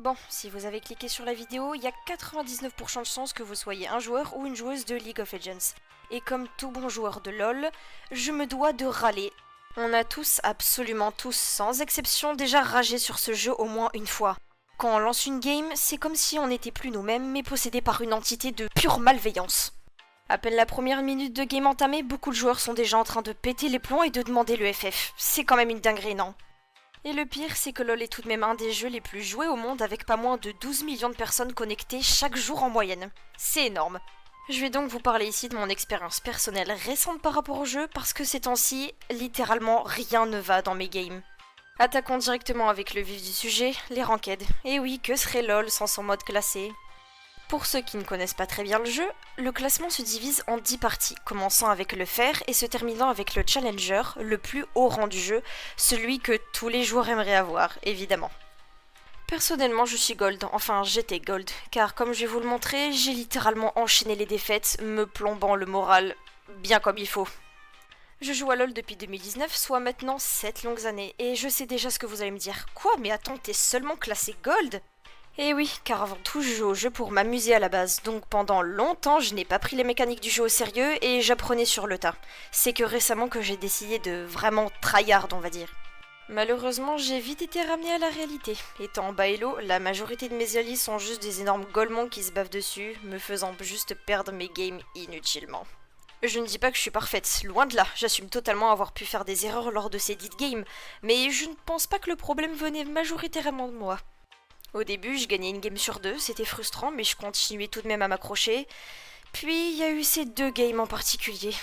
Bon, si vous avez cliqué sur la vidéo, il y a 99% de chances que vous soyez un joueur ou une joueuse de League of Legends. Et comme tout bon joueur de LoL, je me dois de râler. On a tous, absolument tous, sans exception, déjà ragé sur ce jeu au moins une fois. Quand on lance une game, c'est comme si on n'était plus nous-mêmes, mais possédés par une entité de pure malveillance. À peine la première minute de game entamée, beaucoup de joueurs sont déjà en train de péter les plombs et de demander le FF. C'est quand même une dinguerie, non? Et le pire, c'est que LoL est tout de même un des jeux les plus joués au monde avec pas moins de 12 millions de personnes connectées chaque jour en moyenne. C'est énorme. Je vais donc vous parler ici de mon expérience personnelle récente par rapport au jeu parce que ces temps-ci, littéralement rien ne va dans mes games. Attaquons directement avec le vif du sujet, les ranked. Et oui, que serait LoL sans son mode classé? Pour ceux qui ne connaissent pas très bien le jeu, le classement se divise en 10 parties, commençant avec le fer et se terminant avec le challenger, le plus haut rang du jeu, celui que tous les joueurs aimeraient avoir, évidemment. Personnellement, je suis gold, enfin j'étais gold, car comme je vais vous le montrer, j'ai littéralement enchaîné les défaites, me plombant le moral bien comme il faut. Je joue à LoL depuis 2019, soit maintenant 7 longues années, et je sais déjà ce que vous allez me dire. Quoi, mais attends, t'es seulement classé gold? Eh oui, car avant tout, je joue au jeu pour m'amuser à la base, donc pendant longtemps, je n'ai pas pris les mécaniques du jeu au sérieux et j'apprenais sur le tas. C'est que récemment que j'ai décidé de vraiment tryhard, on va dire. Malheureusement, j'ai vite été ramené à la réalité. Étant en bas elo, la majorité de mes alliés sont juste des énormes golemons qui se bavent dessus, me faisant juste perdre mes games inutilement. Je ne dis pas que je suis parfaite, loin de là, j'assume totalement avoir pu faire des erreurs lors de ces dites games, mais je ne pense pas que le problème venait majoritairement de moi. Au début, je gagnais une game sur deux, c'était frustrant, mais je continuais tout de même à m'accrocher. Puis, il y a eu ces deux games en particulier.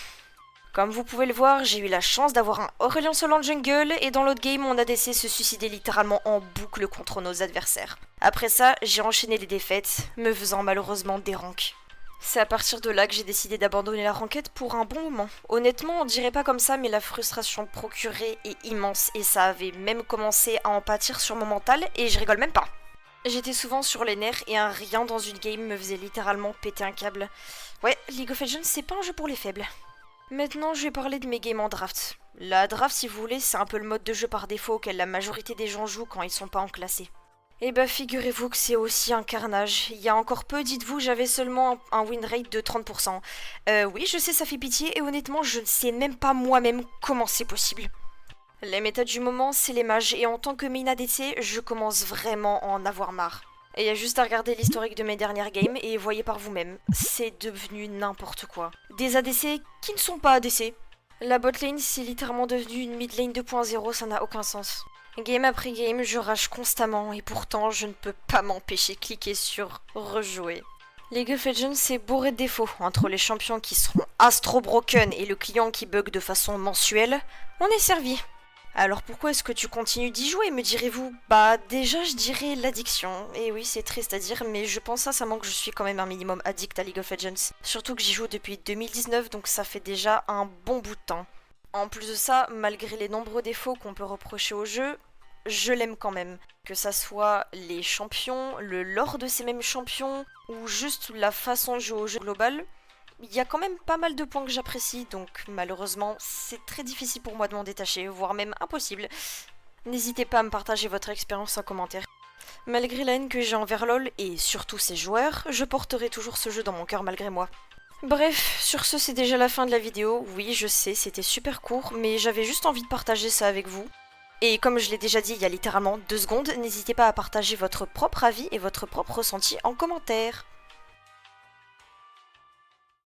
Comme vous pouvez le voir, j'ai eu la chance d'avoir un Aurélien Sol en jungle, et dans l'autre game, mon ADC se suicidait littéralement en boucle contre nos adversaires. Après ça, j'ai enchaîné les défaites, me faisant malheureusement des ranks. C'est à partir de là que j'ai décidé d'abandonner la ranked pour un bon moment. Honnêtement, on dirait pas comme ça, mais la frustration procurée est immense, et ça avait même commencé à en pâtir sur mon mental, et je rigole même pas. J'étais souvent sur les nerfs et un rien dans une game me faisait littéralement péter un câble. Ouais, League of Legends, c'est pas un jeu pour les faibles. Maintenant, je vais parler de mes games en draft. La draft, si vous voulez, c'est un peu le mode de jeu par défaut auquel la majorité des gens jouent quand ils sont pas en classé. Et bah figurez-vous que c'est aussi un carnage. Il y a encore peu, dites-vous, j'avais seulement un win rate de 30%. Oui, je sais, ça fait pitié, et honnêtement, je ne sais même pas moi-même comment c'est possible. Les méthodes du moment, c'est les mages, et en tant que main ADC, je commence vraiment à en avoir marre. Et il y a juste à regarder l'historique de mes dernières games et voyez par vous-même, c'est devenu n'importe quoi. Des ADC qui ne sont pas ADC. La botlane, c'est littéralement devenu une mid lane 2.0, ça n'a aucun sens. Game après game, je rage constamment, et pourtant, je ne peux pas m'empêcher de cliquer sur rejouer. League of Legends, c'est bourré de défauts. Entre les champions qui seront astro broken et le client qui bug de façon mensuelle, on est servi. Alors pourquoi est-ce que tu continues d'y jouer, me direz-vous? Bah déjà je dirais l'addiction. Et oui, c'est triste à dire, mais je pense sincèrement que je suis quand même un minimum addict à League of Legends. Surtout que j'y joue depuis 2019, donc ça fait déjà un bon bout de temps. En plus de ça, malgré les nombreux défauts qu'on peut reprocher au jeu, je l'aime quand même. Que ça soit les champions, le lore de ces mêmes champions, ou juste la façon de jouer au jeu global, il y a quand même pas mal de points que j'apprécie, donc malheureusement, c'est très difficile pour moi de m'en détacher, voire même impossible. N'hésitez pas à me partager votre expérience en commentaire. Malgré la haine que j'ai envers LoL, et surtout ses joueurs, je porterai toujours ce jeu dans mon cœur malgré moi. Bref, sur ce c'est déjà la fin de la vidéo. Oui, je sais, c'était super court, mais j'avais juste envie de partager ça avec vous. Et comme je l'ai déjà dit il y a littéralement 2 secondes, n'hésitez pas à partager votre propre avis et votre propre ressenti en commentaire.